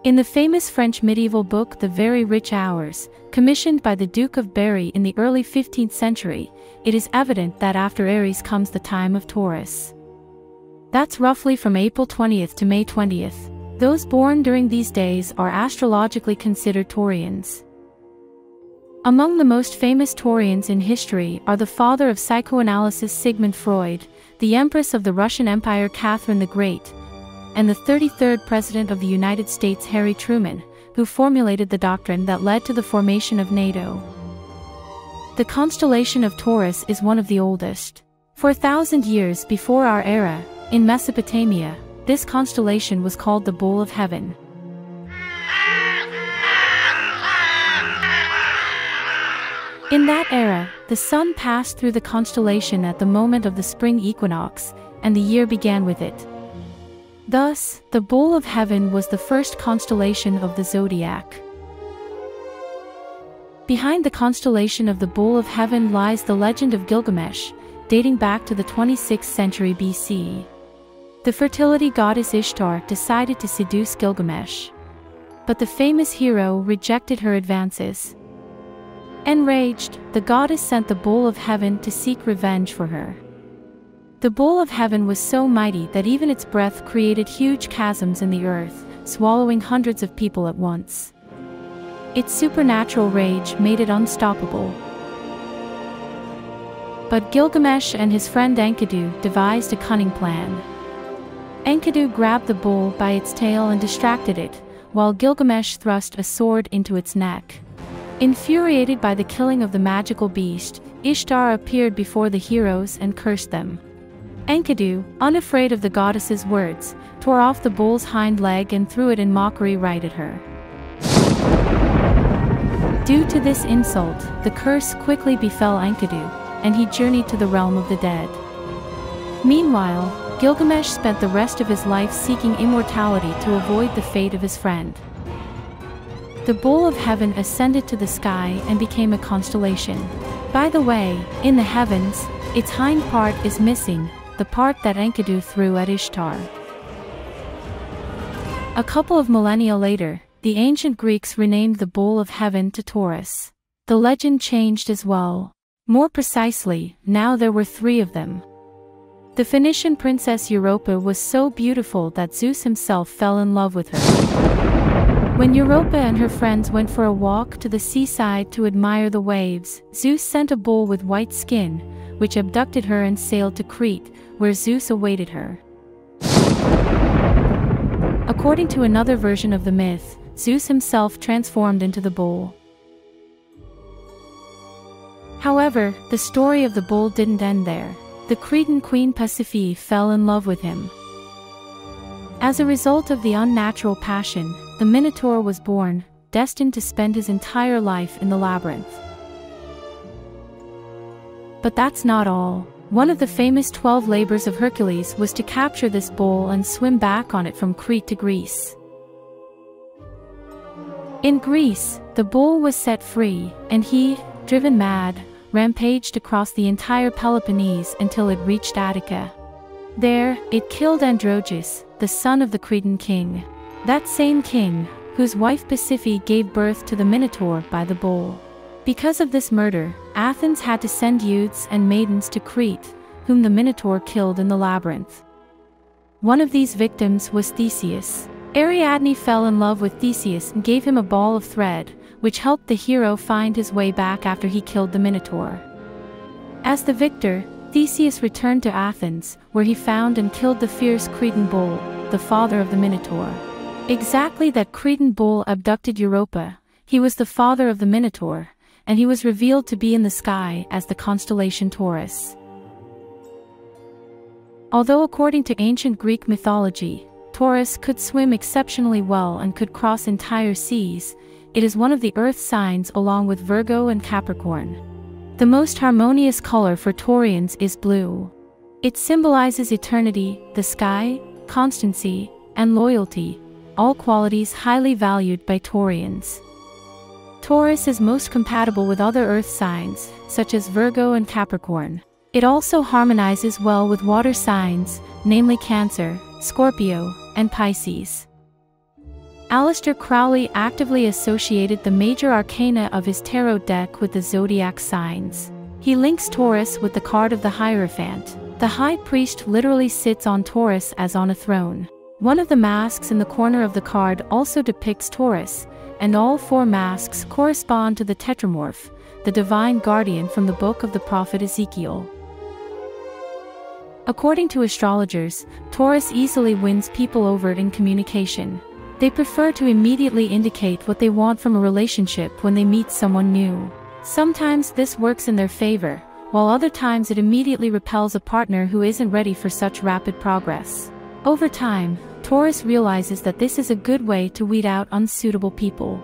In the famous French medieval book The Very Rich Hours, commissioned by the Duke of Berry in the early 15th century, it is evident that after Aries comes the time of Taurus. That's roughly from April 20th to May 20th. Those born during these days are astrologically considered Taureans. Among the most famous Taureans in history are the father of psychoanalysis Sigmund Freud, the Empress of the Russian Empire Catherine the Great, and the 33rd President of the United States Harry Truman, who formulated the doctrine that led to the formation of NATO. The constellation of Taurus is one of the oldest. 4,000 years before our era, in Mesopotamia, this constellation was called the Bowl of Heaven. In that era, the sun passed through the constellation at the moment of the spring equinox, and the year began with it. Thus, the Bowl of Heaven was the first constellation of the Zodiac. Behind the constellation of the Bowl of Heaven lies the legend of Gilgamesh, dating back to the 26th century BC. The fertility goddess Ishtar decided to seduce Gilgamesh. But the famous hero rejected her advances. Enraged, the goddess sent the Bowl of Heaven to seek revenge for her. The Bowl of Heaven was so mighty that even its breath created huge chasms in the earth, swallowing hundreds of people at once. Its supernatural rage made it unstoppable. But Gilgamesh and his friend Enkidu devised a cunning plan. Enkidu grabbed the bull by its tail and distracted it, while Gilgamesh thrust a sword into its neck. Infuriated by the killing of the magical beast, Ishtar appeared before the heroes and cursed them. Enkidu, unafraid of the goddess's words, tore off the bull's hind leg and threw it in mockery right at her. Due to this insult, the curse quickly befell Enkidu, and he journeyed to the realm of the dead. Meanwhile, Gilgamesh spent the rest of his life seeking immortality to avoid the fate of his friend. The Bowl of Heaven ascended to the sky and became a constellation. By the way, in the heavens, its hind part is missing, the part that Enkidu threw at Ishtar. A couple of millennia later, the ancient Greeks renamed the Bowl of Heaven to Taurus. The legend changed as well. More precisely, now there were 3 of them. The Phoenician princess Europa was so beautiful that Zeus himself fell in love with her. When Europa and her friends went for a walk to the seaside to admire the waves, Zeus sent a bull with white skin, which abducted her and sailed to Crete, where Zeus awaited her. According to another version of the myth, Zeus himself transformed into the bull. However, the story of the bull didn't end there. The Cretan queen Pasiphae fell in love with him. As a result of the unnatural passion, the Minotaur was born, destined to spend his entire life in the labyrinth. But that's not all. One of the famous 12 labors of Hercules was to capture this bull and swim back on it from Crete to Greece. In Greece, the bull was set free, and he, driven mad, rampaged across the entire Peloponnese until it reached Attica. There, it killed Androgeus, the son of the Cretan king. That same king, whose wife Pasiphae gave birth to the Minotaur by the bull. Because of this murder, Athens had to send youths and maidens to Crete, whom the Minotaur killed in the labyrinth. One of these victims was Theseus. Ariadne fell in love with Theseus and gave him a ball of thread, which helped the hero find his way back after he killed the Minotaur. As the victor, Theseus returned to Athens, where he found and killed the fierce Cretan bull, the father of the Minotaur. Exactly that Cretan bull abducted Europa. He was the father of the Minotaur, and he was revealed to be in the sky as the constellation Taurus. Although according to ancient Greek mythology, Taurus could swim exceptionally well and could cross entire seas, it is one of the earth signs along with Virgo and Capricorn. The most harmonious color for Taureans is blue. It symbolizes eternity, the sky, constancy, and loyalty, all qualities highly valued by Taureans. Taurus is most compatible with other earth signs, such as Virgo and Capricorn. It also harmonizes well with water signs, namely Cancer, Scorpio, and Pisces. Aleister Crowley actively associated the major arcana of his tarot deck with the zodiac signs. He links Taurus with the card of the Hierophant. The High Priest literally sits on Taurus as on a throne. One of the masks in the corner of the card also depicts Taurus, and all 4 masks correspond to the Tetramorph, the divine guardian from the book of the prophet Ezekiel. According to astrologers, Taurus easily wins people over in communication. They prefer to immediately indicate what they want from a relationship when they meet someone new. Sometimes this works in their favor, while other times it immediately repels a partner who isn't ready for such rapid progress. Over time, Taurus realizes that this is a good way to weed out unsuitable people.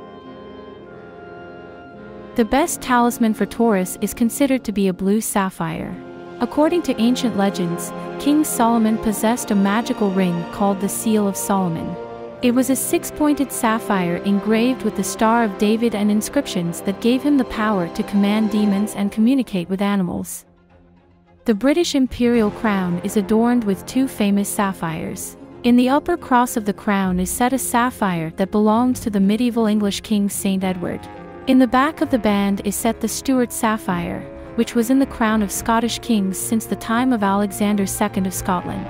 The best talisman for Taurus is considered to be a blue sapphire. According to ancient legends, King Solomon possessed a magical ring called the Seal of Solomon. It was a 6-pointed sapphire engraved with the Star of David and inscriptions that gave him the power to command demons and communicate with animals. The British imperial crown is adorned with 2 famous sapphires. In the upper cross of the crown is set a sapphire that belonged to the medieval English king Saint Edward. In the back of the band is set the Stuart sapphire, which was in the crown of Scottish kings since the time of Alexander II of Scotland.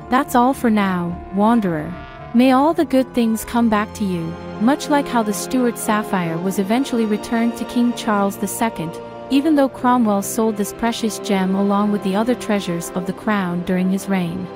That's all for now, Wanderer. May all the good things come back to you, much like how the Stuart sapphire was eventually returned to King Charles II, even though Cromwell sold this precious gem along with the other treasures of the crown during his reign.